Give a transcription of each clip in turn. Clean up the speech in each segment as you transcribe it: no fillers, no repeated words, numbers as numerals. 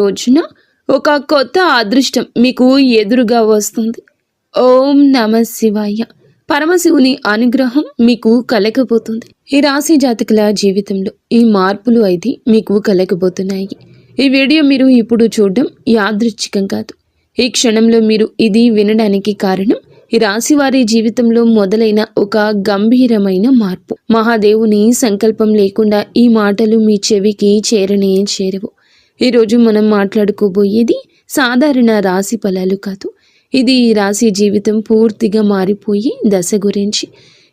రోజున ఒక కొత్త అదృష్టం మీకు ఎదురుగా వస్తుంది. ఓం నమ శివాయ. పరమశివుని అనుగ్రహం మీకు కలగబోతుంది. ఈ రాశి జాతకుల జీవితంలో ఈ మార్పులు అయితే మీకు కలగబోతున్నాయి. ఈ వీడియో మీరు ఇప్పుడు చూడడం యాదృచ్ఛికం కాదు. ఈ క్షణంలో మీరు ఇది వినడానికి కారణం ఈ రాశి వారి జీవితంలో మొదలైన ఒక గంభీరమైన మార్పు. మహాదేవుని సంకల్పం లేకుండా ఈ మాటలు మీ చెవికి చేరనే చేరవు. ఈరోజు మనం మాట్లాడుకోబోయేది సాధారణ రాశి ఫలాలు కాదు. ఇది ఈ రాశి జీవితం పూర్తిగా మారిపోయే దశ గురించి.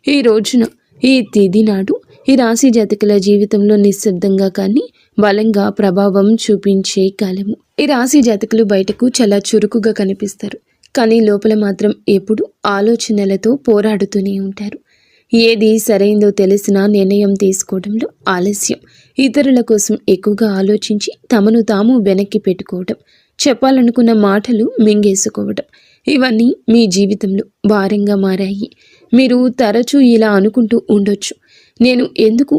ఈ రోజున ఈ తేదీ నాడు ఈ రాశి జాతకుల జీవితంలో నిశ్శబ్దంగా కానీ బలంగా ప్రభావం చూపించే కాలము. ఈ రాశి జాతకులు బయటకు చాలా చురుకుగా కనిపిస్తారు, కానీ లోపల మాత్రం ఎప్పుడు ఆలోచనలతో పోరాడుతూనే ఉంటారు. ఏది సరైందో తెలిసిన నిర్ణయం తీసుకోవడంలో ఆలస్యం, ఇతరుల కోసం ఎక్కువగా ఆలోచించి తమను తాము వెనక్కి పెట్టుకోవడం, చెప్పాలనుకున్న మాటలు మింగేసుకోవడం, ఇవన్నీ మీ జీవితంలో భారంగా మారాయి. మీరు తరచూ ఇలా అనుకుంటూ ఉండొచ్చు, నేను ఎందుకు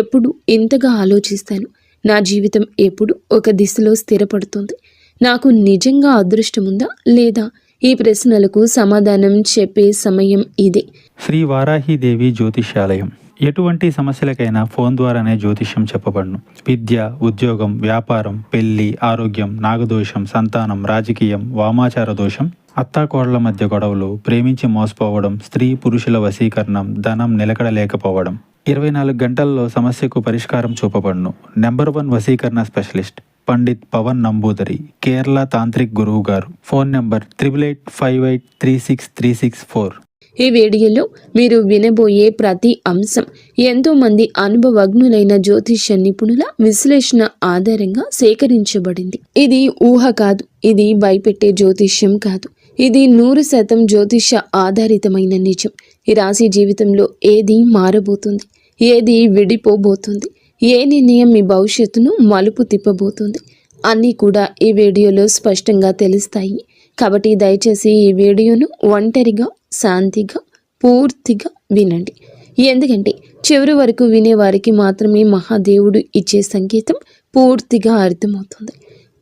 ఎప్పుడు ఇంతగా ఆలోచిస్తాను, నా జీవితం ఎప్పుడు ఒక దిశలో స్థిరపడుతుంది, నాకు నిజంగా అదృష్టముందా లేదా? ఈ ప్రశ్నలకు సమాధానం చెప్పే సమయం ఇదే. శ్రీ వారాహిదేవి జ్యోతిష్యాలయం. ఎటువంటి సమస్యలకైనా ఫోన్ ద్వారానే జ్యోతిష్యం చెప్పబడును. విద్య, ఉద్యోగం, వ్యాపారం, పెళ్లి, ఆరోగ్యం, నాగదోషం, సంతానం, రాజకీయం, వామాచార దోషం, అత్తాకోడళ్ల మధ్య గొడవలు, ప్రేమించి మోసపోవడం, స్త్రీ పురుషుల వశీకరణం, ధనం నిలకడ లేకపోవడం, 24 గంటల్లో సమస్యకు పరిష్కారం చూపబడును. నెంబర్ 1 వశీకరణ స్పెషలిస్ట్ పండిత్ పవన్ నంబూదరి, కేరళ తాంత్రిక్ గురువు గారు. Phone number 8858363634. ఈ వీడియోలో మీరు వినబోయే ప్రతి అంశం ఎంతో మంది అనుభవజ్ఞులైన జ్యోతిష్య నిపుణుల విశ్లేషణ ఆధారంగా సేకరించబడింది. ఇది ఊహ కాదు, ఇది భయపెట్టే జ్యోతిష్యం కాదు, ఇది 100% జ్యోతిష ఆధారితమైన నిజం. ఈ రాశి జీవితంలో ఏది మారబోతుంది, ఏది విడిపోబోతుంది, ఏ నిర్ణయం మీ భవిష్యత్తును మలుపు తిప్పబోతుంది, అన్నీ కూడా ఈ వీడియోలో స్పష్టంగా తెలుస్తాయి. కాబట్టి దయచేసి ఈ వీడియోను ఒంటరిగా శాంతిగా పూర్తిగా వినండి. ఎందుకంటే చివరి వరకు వినేవారికి మాత్రమే మహాదేవుడు ఇచ్చే సంకేతం పూర్తిగా అర్థమవుతుంది.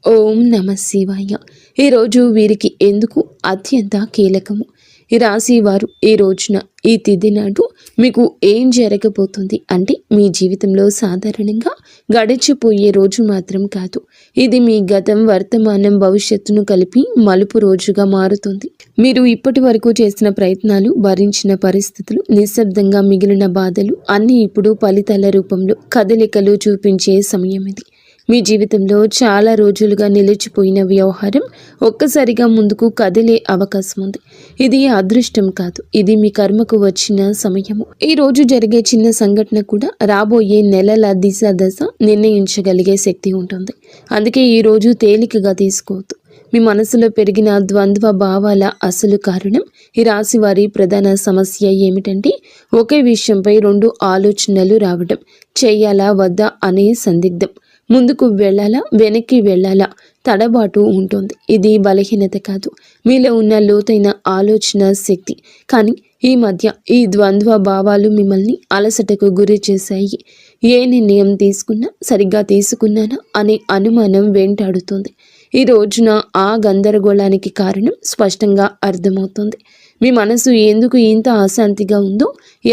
ఓం నమ శివాయ. ఈరోజు వీరికి ఎందుకు అత్యంత కీలకము. ఈ రాశి వారు ఈ రోజున ఈ తిథి నాడు మీకు ఏం జరగబోతుంది అంటే, మీ జీవితంలో సాధారణంగా గడిచిపోయే రోజు మాత్రం కాదు, ఇది మీ గతం, వర్తమానం, భవిష్యత్తును కలిపి మలుపు రోజుగా మారుతుంది. మీరు ఇప్పటి వరకు చేసిన ప్రయత్నాలు, భరించిన పరిస్థితులు, నిశ్శబ్దంగా మిగిలిన బాధలు అన్నీ ఇప్పుడు ఫలితాల రూపంలో కదలికలు చూపించే సమయం ఇది. మీ జీవితంలో చాలా రోజులుగా నిలిచిపోయిన వ్యవహారం ఒక్కసారిగా ముందుకు కదిలే అవకాశం ఉంది. ఇది అదృష్టం కాదు, ఇది మీ కర్మకు వచ్చిన సమయము. ఈ రోజు జరిగే చిన్న సంఘటన కూడా రాబోయే నెలల దిశ దశ నిర్ణయించగలిగే శక్తి ఉంటుంది. అందుకే ఈ రోజు తేలికగా తీసుకోవద్దు. మీ మనసులో పెరిగిన ద్వంద్వ భావాల అసలు కారణం ఈ రాశి వారి ప్రధాన సమస్య ఏమిటంటే, ఒకే విషయంపై 2 ఆలోచనలు రావడం, చేయాలా వద్దా అనే సందిగ్ధం, ముందుకు వెళ్ళాలా వెనక్కి వెళ్ళాలా తడబాటు ఉంటుంది. ఇది బలహీనత కాదు, మీలో ఉన్న లోతైన ఆలోచన శక్తి. కానీ ఈ మధ్య ఈ ద్వంద్వ భావాలు మిమ్మల్ని అలసటకు గురి చేశాయి. ఏ నిర్ణయం తీసుకున్నా సరిగ్గా తీసుకున్నానా అనే అనుమానం వెంటాడుతుంది. ఈ రోజున ఆ గందరగోళానికి కారణం స్పష్టంగా అర్థమవుతుంది. మీ మనసు ఎందుకు ఇంత అశాంతిగా ఉందో,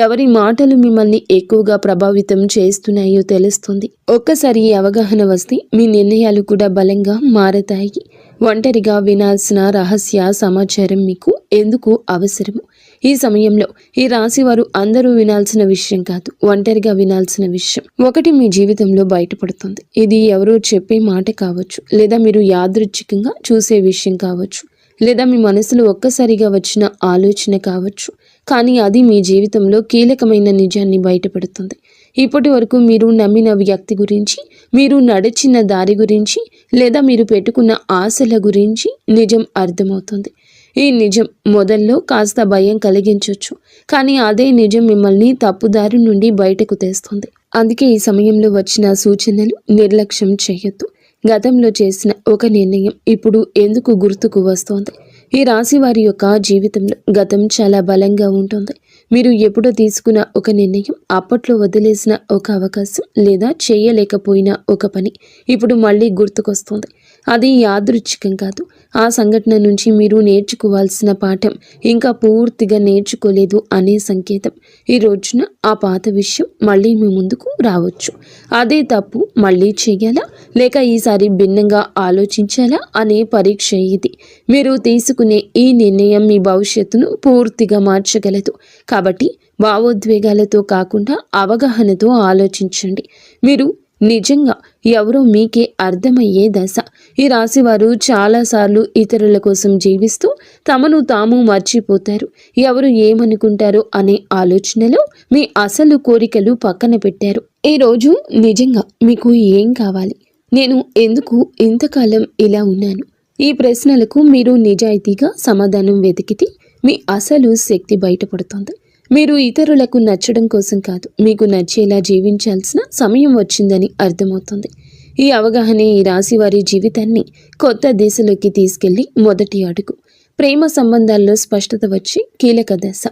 ఎవరి మాటలు మిమ్మల్ని ఎక్కువగా ప్రభావితం చేస్తున్నాయో తెలుస్తుంది. ఒక్కసారి ఈ అవగాహన వస్తే మీ నిర్ణయాలు కూడా బలంగా మారతాయి. ఒంటరిగా వినాల్సిన రహస్య సమాచారం మీకు ఎందుకు అవసరము. ఈ సమయంలో ఈ రాశి వారు అందరూ వినాల్సిన విషయం కాదు, ఒంటరిగా వినాల్సిన విషయం ఒకటి మీ జీవితంలో బయటపడుతుంది. ఇది ఎవరో చెప్పే మాట కావచ్చు, లేదా మీరు యాదృచ్ఛికంగా చూసే విషయం కావచ్చు, లేదా మీ మనసులో ఒక్కసారిగా వచ్చిన ఆలోచన కావచ్చు. కానీ అది మీ జీవితంలో కీలకమైన నిజాన్ని బయటపెడుతుంది. ఇప్పటి వరకు మీరు నమ్మిన వ్యక్తి గురించి, మీరు నడిచిన దారి గురించి, లేదా మీరు పెట్టుకున్న ఆశల గురించి నిజం అర్థమవుతుంది. ఈ నిజం మొదల్లో కాస్త భయం కలిగించవచ్చు, కానీ అదే నిజం మిమ్మల్ని తప్పుదారి నుండి బయటకు తెస్తుంది. అందుకే ఈ సమయంలో వచ్చిన సూచనలు నిర్లక్ష్యం చేయొద్దు. గతంలో చేసిన ఒక నిర్ణయం ఇప్పుడు ఎందుకు గుర్తుకు వస్తోంది. ఈ రాశి వారి యొక్క జీవితంలో గతం చాలా బలంగా ఉంటుంది. మీరు ఎప్పుడో తీసుకున్న ఒక నిర్ణయం, అప్పట్లో వదిలేసిన ఒక అవకాశం లేదా చేయలేకపోయిన ఒక పని ఇప్పుడు మళ్ళీ గుర్తుకొస్తుంది. అది యాదృచ్ఛికం కాదు. ఆ సంఘటన నుంచి మీరు నేర్చుకోవాల్సిన పాఠం ఇంకా పూర్తిగా నేర్చుకోలేదు అనే సంకేతం. ఈ రోజున ఆ పాత విషయం మళ్ళీ మీ ముందుకు రావచ్చు. అదే తప్పు మళ్ళీ చేయాలా లేక ఈసారి భిన్నంగా ఆలోచించాలా అనే పరీక్ష ఇది. మీరు తీసుకునే ఈ నిర్ణయం మీ భవిష్యత్తును పూర్తిగా మార్చగలదు. కాబట్టి భావోద్వేగాలతో కాకుండా అవగాహనతో ఆలోచించండి. మీరు నిజంగా ఎవరో మీకే అర్థమయ్యే దశ. ఈ రాశివారు చాలాసార్లు ఇతరుల కోసం జీవిస్తూ తమను తాము మర్చిపోతారు. ఎవరు ఏమనుకుంటారో అనే ఆలోచనలో మీ అసలు కోరికలు పక్కన పెట్టారు. ఈరోజు నిజంగా మీకు ఏం కావాలి? నేను ఎందుకు ఇంతకాలం ఇలా ఉన్నాను? ఈ ప్రశ్నలకు మీరు నిజాయితీగా సమాధానం వెతికితే మీ అసలు శక్తి బయటపడుతుంది. మీరు ఇతరులకు నచ్చడం కోసం కాదు, మీకు నచ్చేలా జీవించాల్సిన సమయం వచ్చిందని అర్థమవుతుంది. ఈ అవగాహనే ఈ రాశి వారి జీవితాన్ని కొత్త దిశలోకి తీసుకెళ్లి మొదటి అడుగు. ప్రేమ సంబంధాల్లో స్పష్టత వచ్చి కీలక దశ.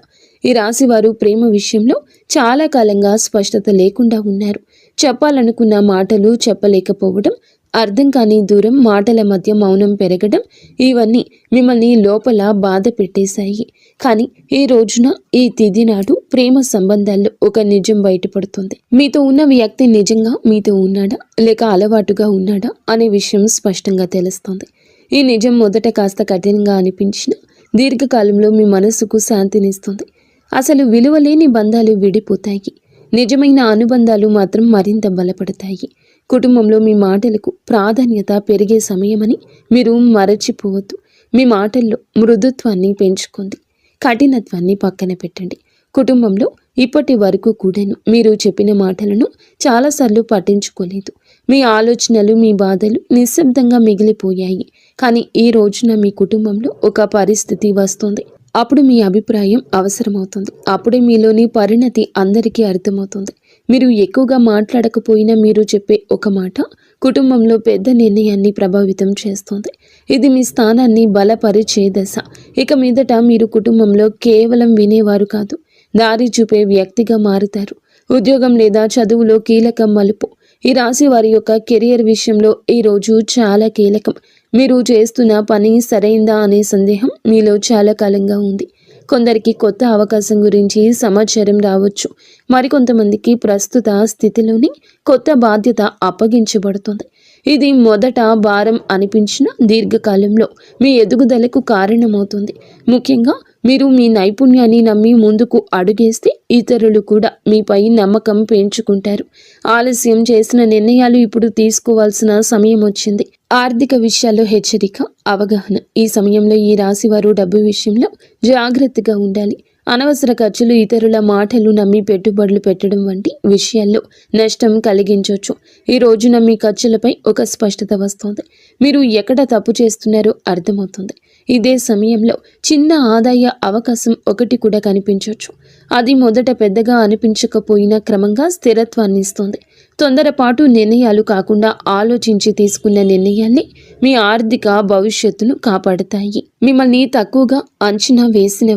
ఈ రాశి వారు ప్రేమ విషయంలో చాలా కాలంగా స్పష్టత లేకుండా ఉన్నారు. చెప్పాలనుకున్న మాటలు చెప్పలేకపోవడం, అర్థం కాని దూరం, మాటల మధ్య మౌనం పెరగడం, ఇవన్నీ మిమ్మల్ని లోపల బాధ పెట్టేశాయి. కానీ ఈ రోజున, ఈ తిథి నాడు ప్రేమ సంబంధాల్లో ఒక నిజం బయటపడుతుంది. మీతో ఉన్న వ్యక్తి నిజంగా మీతో ఉన్నాడా లేక అలవాటుగా ఉన్నాడా అనే విషయం స్పష్టంగా తెలుస్తుంది. ఈ నిజం మొదట కాస్త కఠినంగా అనిపించిన దీర్ఘకాలంలో మీ మనసుకు శాంతినిస్తుంది. అసలు విలువలేని బంధాలు విడిపోతాయి. నిజమైన అనుబంధాలు మాత్రం మరింత బలపడతాయి. కుటుంబంలో మీ మాటలకు ప్రాధాన్యత పెరిగే సమయమని మీరు మరచిపోవద్దు. మీ మాటల్లో మృదుత్వాన్ని పెంచుకోండి, కఠినత్వాన్ని పక్కన పెట్టండి. కుటుంబంలో ఇప్పటి వరకు కూడాను మీరు చెప్పిన మాటలను చాలాసార్లు పట్టించుకోలేదు. మీ ఆలోచనలు, మీ బాధలు నిశ్శబ్దంగా మిగిలిపోయాయి. కానీ ఈ రోజున మీ కుటుంబంలో ఒక పరిస్థితి వస్తుంది. అప్పుడు మీ అభిప్రాయం అవసరమవుతుంది. అప్పుడే మీలోని పరిణతి అందరికీ అర్థమవుతుంది. మీరు ఎక్కువగా మాట్లాడకపోయినా మీరు చెప్పే ఒక మాట కుటుంబంలో పెద్ద నిర్ణయాన్ని ప్రభావితం చేస్తుంది. ఇది మీ స్థానాన్ని బలపరిచే దశ. ఇక మీదట మీరు కుటుంబంలో కేవలం వినేవారు కాదు, దారి చూపే వ్యక్తిగా మారుతారు. ఉద్యోగం లేదా చదువులో కీలక మలుపు. ఈ రాశి వారి యొక్క కెరియర్ విషయంలో ఈ రోజు చాలా కీలకం. మీరు చేస్తున్న పని సరైందా అనే సందేహం మీలో చాలా కాలంగా ఉంది. కొందరికి కొత్త అవకాశం గురించి సమాచారం రావచ్చు. మరికొంతమందికి ప్రస్తుత స్థితిలోని కొత్త బాధ్యత అప్పగించబడుతుంది. ఇది మొదట భారం అనిపించిన దీర్ఘకాలంలో మీ ఎదుగుదలకు కారణమవుతుంది. ముఖ్యంగా మీరు మీ నైపుణ్యాన్ని నమ్మి ముందుకు అడుగేస్తే ఇతరులు కూడా మీపై నమ్మకం పెంచుకుంటారు. ఆలస్యం చేసిన నిర్ణయాలు ఇప్పుడు తీసుకోవాల్సిన సమయం వచ్చింది. ఆర్థిక విషయాల్లో హెచ్చరిక, అవగాహన. ఈ సమయంలో ఈ రాశివారు డబ్బు విషయంలో జాగ్రత్తగా ఉండాలి. అనవసర ఖర్చులు, ఇతరుల మాటలు నమ్మి పెట్టుబడులు పెట్టడం వంటి విషయాల్లో నష్టం కలిగించవచ్చు. ఈ రోజున మీ ఖర్చులపై ఒక స్పష్టత వస్తుంది. మీరు ఎక్కడ తప్పు చేస్తున్నారో అర్థమవుతుంది. ఇదే సమయంలో చిన్న ఆదాయ అవకాశం ఒకటి కూడా కనిపించవచ్చు. అది మొదట పెద్దగా అనిపించకపోయినా క్రమంగా స్థిరత్వాన్ని ఇస్తుంది. తొందరపాటు నిర్ణయాలు కాకుండా ఆలోచించి తీసుకున్న నిర్ణయాలే మీ ఆర్థిక భవిష్యత్తును కాపాడుతాయి. మిమ్మల్ని తక్కువగా అంచనా వేసిన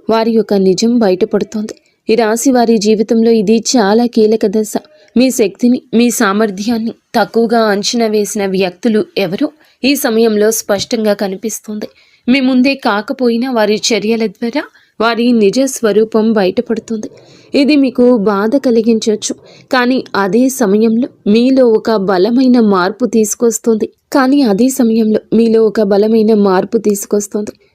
వారి యొక్క నిజం బయటపడుతోంది. ఈ రాశి వారి జీవితంలో ఇది చాలా కీలక దశ. మీ శక్తిని, మీ సామర్థ్యాన్ని తక్కువగా అంచనా వేసిన వ్యక్తులు ఎవరో ఈ సమయంలో స్పష్టంగా కనిపిస్తుంది. మీ ముందే కాకపోయినా వారి చర్యల ద్వారా వారి నిజ స్వరూపం బయటపడుతుంది. ఇది మీకు బాధ కలిగించవచ్చు, కానీ అదే సమయంలో మీలో ఒక బలమైన మార్పు తీసుకొస్తుంది.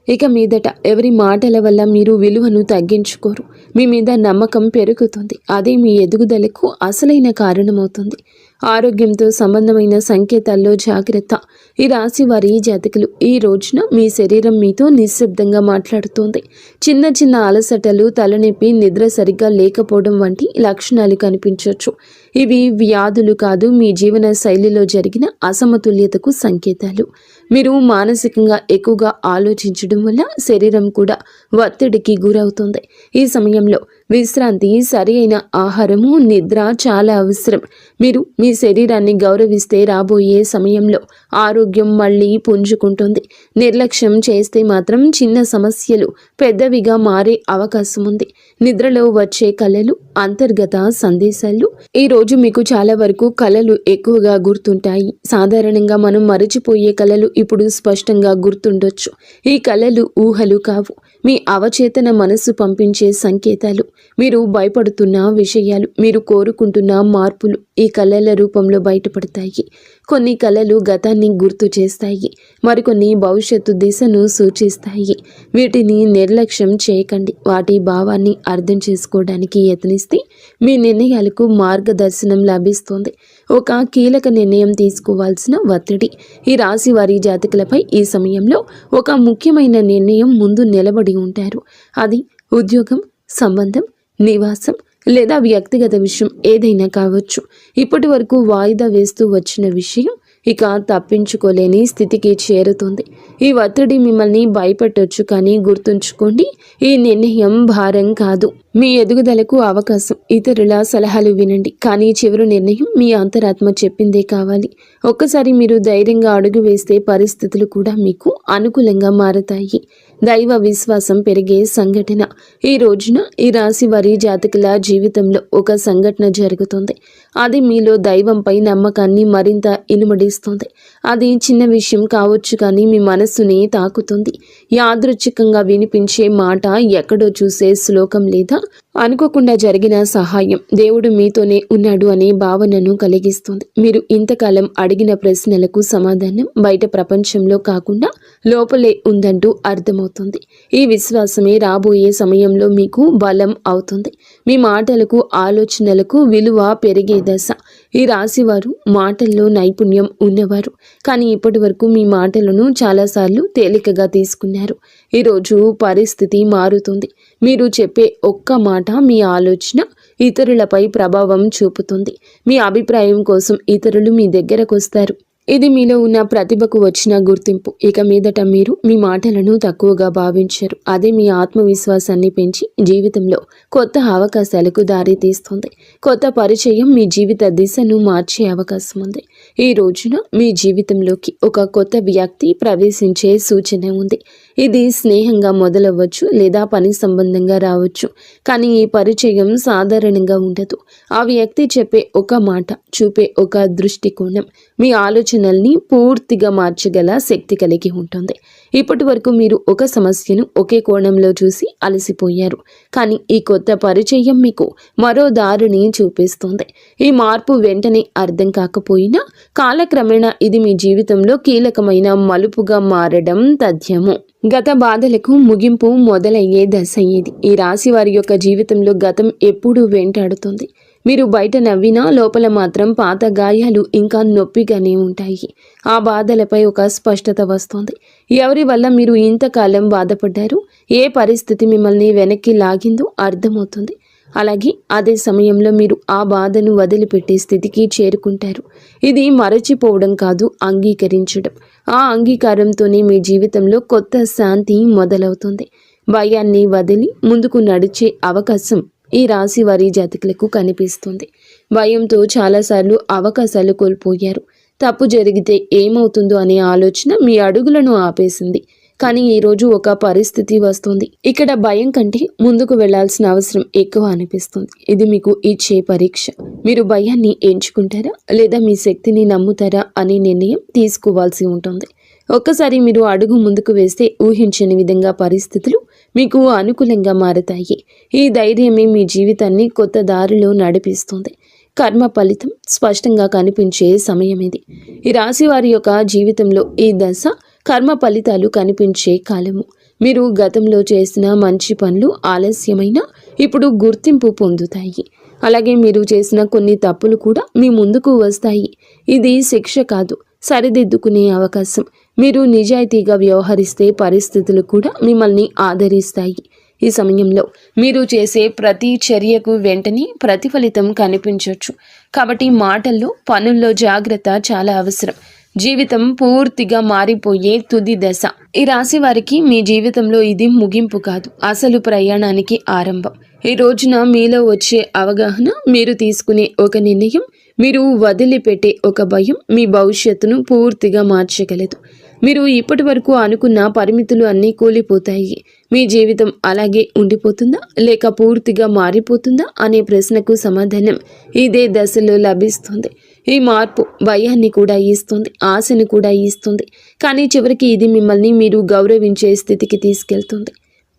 ఇక మీదట ఎవరి మాటల వల్ల మీరు విలువను తగ్గించుకోరు. మీ మీద నమ్మకం పెరుగుతుంది. అదే మీ ఎదుగుదలకు అసలైన కారణమవుతుంది. ఆరోగ్యంతో సంబంధమైన సంకేతాల్లో జాగ్రత్త. ఈ రాశి వారి జాతకులు ఈ రోజున మీ శరీరం మీతో నిశ్శబ్దంగా మాట్లాడుతోంది. చిన్న చిన్న అలసటలు, తలనొప్పి, నిద్ర సరిగ్గా లేకపోవడం వంటి లక్షణాలు కనిపించవచ్చు. ఇవి వ్యాధులు కాదు, మీ జీవన శైలిలో జరిగిన అసమతుల్యతకు సంకేతాలు. మీరు మానసికంగా ఎక్కువగా ఆలోచించడం వల్ల శరీరం కూడా ఒత్తిడికి గురవుతుంది. ఈ సమయంలో విశ్రాంతి, సరి అయిన ఆహారము, నిద్ర చాలా అవసరం. మీరు మీ శరీరాన్ని గౌరవిస్తే రాబోయే సమయంలో ఆరోగ్యం మళ్ళీ పుంజుకుంటుంది. నిర్లక్ష్యం చేస్తే మాత్రం చిన్న సమస్యలు పెద్దవిగా మారే అవకాశం ఉంది. నిద్రలో వచ్చే కలలు, అంతర్గత సందేశాలు. ఈ రోజు మీకు చాలా వరకు కలలు ఎక్కువగా గుర్తుంటాయి. సాధారణంగా మనం మరచిపోయే కలలు ఇప్పుడు స్పష్టంగా గుర్తుండొచ్చు. ఈ కలలు ఊహలు కావు, మీ అవచేతన మనస్సు పంపించే సంకేతాలు. మీరు భయపడుతున్న విషయాలు, మీరు కోరుకుంటున్న మార్పులు ఈ కళల రూపంలో బయటపడతాయి. కొన్ని కళలు గతాన్ని గుర్తు చేస్తాయి, మరికొన్ని భవిష్యత్తు దిశను సూచిస్తాయి. వీటిని నిర్లక్ష్యం చేయకండి. వాటి భావాన్ని అర్థం చేసుకోవడానికి యత్నిస్తే మీ నిర్ణయాలకు మార్గదర్శనం లభిస్తుంది. ఒక కీలక నిర్ణయం తీసుకోవాల్సిన ఒత్తిడి. ఈ రాశి వారి జాతకులపై ఈ సమయంలో ఒక ముఖ్యమైన నిర్ణయం ముందు నిలబడి ఉంటారు. అది ఉద్యోగం, సంబంధం, నివాసం లేదా వ్యక్తిగత విషయం ఏదైనా కావచ్చు. ఇప్పటి వరకు వాయిదా వేస్తూ వచ్చిన విషయం ఇక తప్పించుకోలేని స్థితికి చేరుతుంది. ఈ ఒత్తిడి మిమ్మల్ని భయపెట్టొచ్చు, కానీ గుర్తుంచుకోండి, ఈ నిర్ణయం భారం కాదు, మీ ఎదుగుదలకు అవకాశం. ఇతరుల సలహాలు వినండి, కానీ చివరి నిర్ణయం మీ అంతరాత్మ చెప్పిందే కావాలి. ఒక్కసారి మీరు ధైర్యంగా అడుగు వేస్తే పరిస్థితులు కూడా మీకు అనుకూలంగా మారతాయి. దైవ విశ్వాసం పెరిగే సంఘటన. ఈ రోజున ఈ రాశి వారి జాతకుల జీవితంలో ఒక సంఘటన జరుగుతుంది. అది మీలో దైవంపై నమ్మకాన్ని మరింత ఇనుమడిస్తుంది. అది చిన్న విషయం కావచ్చు, కానీ మీ మనస్సుని తాకుతుంది. యాదృచ్ఛికంగా వినిపించే మాట, ఎక్కడో చూసే శ్లోకం లేదా అనుకోకుండా జరిగిన సహాయం దేవుడు మీతోనే ఉన్నాడు అనే భావనను కలిగిస్తుంది. మీరు ఇంతకాలం అడిగిన ప్రశ్నలకు సమాధానం బయట ప్రపంచంలో కాకుండా లోపలే ఉందంటూ అర్థమవుతుంది. ఈ విశ్వాసమే రాబోయే సమయంలో మీకు బలం అవుతుంది. మీ మాటలకు, ఆలోచనలకు విలువ పెరిగే దశ. ఈ రాశివారు మాటల్లో నైపుణ్యం ఉన్నవారు, కానీ ఇప్పటి వరకు మీ మాటలను చాలాసార్లు తేలికగా తీసుకున్నారు. ఈరోజు పరిస్థితి మారుతుంది. మీరు చెప్పే ఒక్క మాట, మీ ఆలోచన ఇతరులపై ప్రభావం చూపుతుంది. మీ అభిప్రాయం కోసం ఇతరులు మీ దగ్గరకు వస్తారు. ఇది మీలో ఉన్న ప్రతిభకు వచ్చిన గుర్తింపు. ఇక మీదట మీరు మీ మాటలను తక్కువగా భావించరు. అదే మీ ఆత్మవిశ్వాసాన్ని పెంచి జీవితంలో కొత్త అవకాశాలకు దారి తీస్తుంది. కొత్త పరిచయం మీ జీవిత దిశను మార్చే అవకాశం ఉంది. ఈ రోజున మీ జీవితంలోకి ఒక కొత్త వ్యక్తి ప్రవేశించే సూచన ఉంది. ఇది స్నేహంగా మొదలవ్వచ్చు లేదా పని సంబంధంగా రావచ్చు, కానీ ఈ పరిచయం సాధారణంగా ఉండదు. ఆ వ్యక్తి చెప్పే ఒక మాట, చూపే ఒక దృష్టికోణం మీ ఆలోచనల్ని పూర్తిగా మార్చగల శక్తి కలిగి ఉంటుంది. ఇప్పటి వరకు మీరు ఒక సమస్యను ఒకే కోణంలో చూసి అలసిపోయారు, కానీ ఈ కొత్త పరిచయం మీకు మరో దారిని చూపిస్తుంది. ఈ మార్పు వెంటనే అర్థం కాకపోయినా కాలక్రమేణా ఇది మీ జీవితంలో కీలకమైన మలుపుగా మారడం తథ్యము. గత బాధలకు ముగింపు మొదలయ్యే దశ ఇది. ఈ రాశి వారి యొక్క జీవితంలో గతం ఎప్పుడూ వెంటాడుతుంది. మీరు బయట నవ్వినా లోపల మాత్రం పాత గాయాలు ఇంకా నొప్పిగానే ఉంటాయి. ఆ బాధలపై ఒక స్పష్టత వస్తుంది. ఎవరి వల్ల మీరు ఇంతకాలం బాధపడ్డారు, ఏ పరిస్థితి మిమ్మల్ని వెనక్కి లాగిందో అర్థమవుతుంది. అలాగే అదే సమయంలో మీరు ఆ బాధను వదిలిపెట్టే స్థితికి చేరుకుంటారు. ఇది మరచిపోవడం కాదు, అంగీకరించడం. ఆ అంగీకారంతోనే మీ జీవితంలో కొత్త శాంతి మొదలవుతుంది. భయాన్ని వదిలి ముందుకు నడిచే అవకాశం ఈ రాశి వారి జాతకులకు కనిపిస్తుంది. భయంతో చాలాసార్లు అవకాశాలు కోల్పోయారు. తప్పు జరిగితే ఏమవుతుందో అనే ఆలోచన మీ అడుగులను ఆపేసింది. కానీ ఈరోజు ఒక పరిస్థితి వస్తుంది. ఇక్కడ భయం కంటే ముందుకు వెళ్లాల్సిన అవసరం ఎక్కువ అనిపిస్తుంది. ఇది మీకు ఇచ్చే పరీక్ష. మీరు భయాన్ని ఎంచుకుంటారా లేదా మీ శక్తిని నమ్ముతారా అనే నిర్ణయం తీసుకోవాల్సి ఉంటుంది. ఒక్కసారి మీరు అడుగు ముందుకు వేస్తే ఊహించని విధంగా పరిస్థితులు మీకు అనుకూలంగా మారతాయి. ఈ ధైర్యమే మీ జీవితాన్ని కొత్త దారిలో నడిపిస్తుంది. కర్మ ఫలితం స్పష్టంగా కనిపించే సమయం ఇది. ఈ రాశి వారి యొక్క జీవితంలో ఈ దశ కర్మ ఫలితాలు కనిపించే కాలము. మీరు గతంలో చేసిన మంచి పనులు ఆలస్యమైన ఇప్పుడు గుర్తింపు పొందుతాయి. అలాగే మీరు చేసిన కొన్ని తప్పులు కూడా మీ ముందుకు వస్తాయి. ఇది శిక్ష కాదు, సరిదిద్దుకునే అవకాశం. మీరు నిజాయితీగా వ్యవహరిస్తే పరిస్థితులు కూడా మిమ్మల్ని ఆదరిస్తాయి. ఈ సమయంలో మీరు చేసే ప్రతి చర్యకు వెంటనే ప్రతిఫలితం కనిపించవచ్చు. కాబట్టి మాటల్లో, పనుల్లో జాగ్రత్త చాలా అవసరం. జీవితం పూర్తిగా మారిపోయే తుది దశ. ఈ రాశి వారికి మీ జీవితంలో ఇది ముగింపు కాదు, అసలు ప్రయాణానికి ఆరంభం. ఈ రోజున మీలో వచ్చే అవగాహన, మీరు తీసుకునే ఒక నిర్ణయం, మీరు వదిలిపెట్టే ఒక భయం మీ భవిష్యత్తును పూర్తిగా మార్చగలదు. మీరు ఇప్పటి వరకు అనుకున్న పరిమితులు అన్నీ కూలిపోతాయి. మీ జీవితం అలాగే ఉండిపోతుందా లేక పూర్తిగా మారిపోతుందా అనే ప్రశ్నకు సమాధానం ఇదే దశలో లభిస్తుంది. ఈ మార్పు భయాన్ని కూడా ఇస్తుంది, ఆశను కూడా ఇస్తుంది. కానీ చివరికి ఇది మిమ్మల్ని మీరు గౌరవించే స్థితికి తీసుకెళ్తుంది.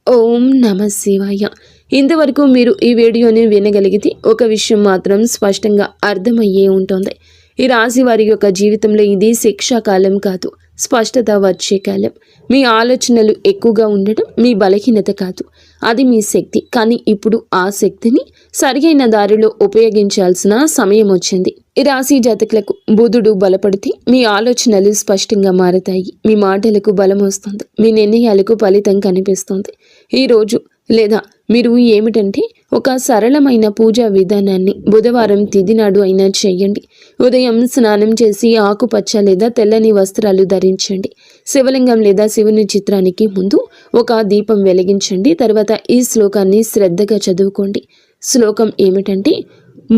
ఓం నమః శివాయ. ఇంతవరకు మీరు ఈ వీడియోని వినగలిగితే ఒక విషయం మాత్రం స్పష్టంగా అర్థమయ్యే ఉంటుంది. ఈ రాశి వారి యొక్క జీవితంలో ఇది శిక్షాకాలం కాదు, స్పష్టత వచ్చే కాలం. మీ ఆలోచనలు ఎక్కువగా ఉండడం మీ బలహీనత కాదు, అది మీ శక్తి. కానీ ఇప్పుడు ఆ శక్తిని సరియైన దారిలో ఉపయోగించాల్సిన సమయం వచ్చింది. ఈ రాశి జాతకులకు బుధుడు బలపడితే మీ ఆలోచనలు స్పష్టంగా మారతాయి, మీ మాటలకు బలం వస్తుంది, మీ నిర్ణయాలకు ఫలితం కనిపిస్తుంది. ఈరోజు లేదా మీరు ఏమిటంటే ఒక సరళమైన పూజా విధానాన్ని బుధవారం తిథి నాడు అయినా చేయండి. ఉదయం స్నానం చేసి ఆకుపచ్చ లేదా తెల్లని వస్త్రాలు ధరించండి. శివలింగం లేదా శివుని చిత్రానికి ముందు ఒక దీపం వెలిగించండి. తర్వాత ఈ శ్లోకాన్ని శ్రద్ధగా చదువుకోండి. శ్లోకం ఏమిటంటే,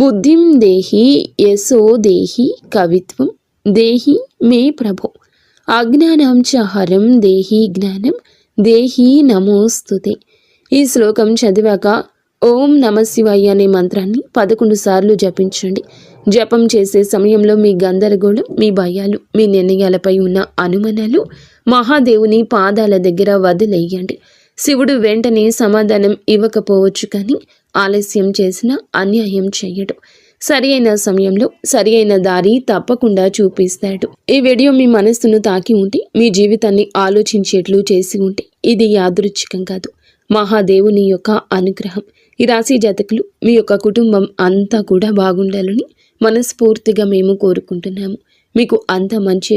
బుద్ధిం దేహి యశో దేహి కవిత్వం దేహి మే ప్రభో అజ్ఞానం చ హరం దేహి జ్ఞానం దేహి నమోస్తుతే. ఈ శ్లోకం చదివాక ఓం నమః శివాయ అనే మంత్రాన్ని 11 సార్లు జపించండి. జపం చేసే సమయంలో మీ గందరగోళం, మీ భయాలు, మీ నిర్ణయాలపై ఉన్న అనుమానాలు మహాదేవుని పాదాల దగ్గర వదిలేయండి. శివుడు వెంటనే సమాధానం ఇవ్వకపోవచ్చు, కానీ ఆలస్యం చేసిన అన్యాయం చేయడు. సరి అయిన సమయంలో సరి అయిన దారి తప్పకుండా చూపిస్తాడు. ఈ వీడియో మీ మనస్సును తాకి ఉంటే, మీ జీవితాన్ని ఆలోచించేట్లు చేసి ఉంటే, ఇది యాదృచ్ఛికం కాదు, మహాదేవుని యొక్క అనుగ్రహం. ఈ రాశి జాతకులు మీ యొక్క కుటుంబం అంతా కూడా బాగుండాలని మనస్ఫూర్తిగా మేము కోరుకుంటున్నాము. మీకు అంత మంచి